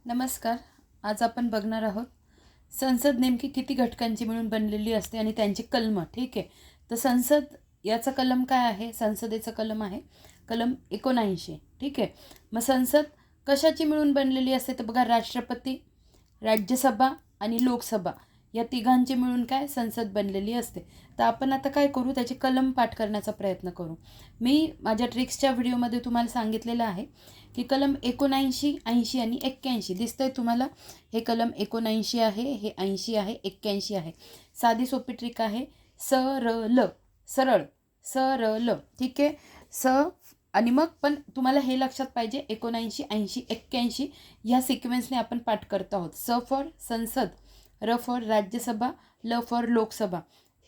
नमस्कार. आज आपण बघणार आहोत संसद नेमकी किती घटकांची मिळून बनलेली असते आणि त्यांची कलमं. ठीक आहे. तर संसद याचा कलम काय आहे? संसदेचं कलम आहे कलम 79. ठीक आहे. मग संसद कशाची मिळून बनलेली असते? तर बघा, राष्ट्रपती, राज्यसभा आणि लोकसभा या तिघांची मिळून काय संसद बनलेली असते. तर आपण आता काय करू, त्याचे कलम पाठ करण्याचा प्रयत्न करू. मी माझ्या ट्रिक्सच्या व्हिडिओमध्ये तुम्हाला सांगितलेलं आहे की कलम 79, 80 आणि 81 दिसतंय तुम्हाला. हे कलम 79 आहे, हे 80 आहे, 81 आहे. साधी सोपी ट्रिक आहे. सरळ सरळ सरळ. ठीक आहे. स आणि मग पण तुम्हाला हे लक्षात पाहिजे, 79, 80, 81 ह्या सिक्वेन्सने आपण पाठ करत आहोत. स फॉर संसद, र फॉर राज्यसभा, ल फॉर लोकसभा.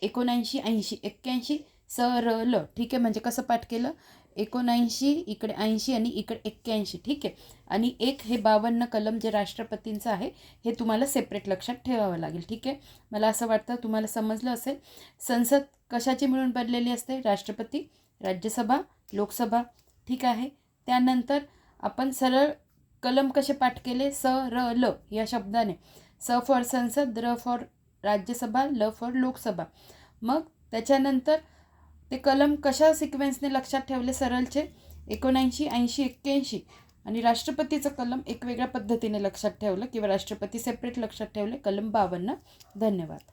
79, 80, 81 सरळ. ठीक आहे. म्हणजे कसं पाठ केलं? 79, इकडे 80 आणि इकडे 81. ठीक आहे. आणि एक हे 52 कलम जे राष्ट्रपतींचं आहे हे तुम्हाला सेपरेट लक्षात ठेवावं लागेल. ठीक आहे. मला असं वाटतं तुम्हाला समजलं असेल. संसद कशाची मिळून बनलेली असते? राष्ट्रपती, राज्यसभा, लोकसभा. ठीक आहे. त्यानंतर आपण सरळ कलम कसे पाठ केले? स र ल या शब्दाने. स फॉर संसद, र फॉर राज्यसभा, ल फॉर लोकसभा. मग त्याच्यानंतर ते कलम कशा सिक्वेन्सने लक्षात ठेवले सरळचे? 79, 80, 81. आणि राष्ट्रपतीचं कलम एक वेगळ्या पद्धतीने लक्षात ठेवलं किंवा राष्ट्रपती सेपरेट लक्षात ठेवले, कलम 52. धन्यवाद.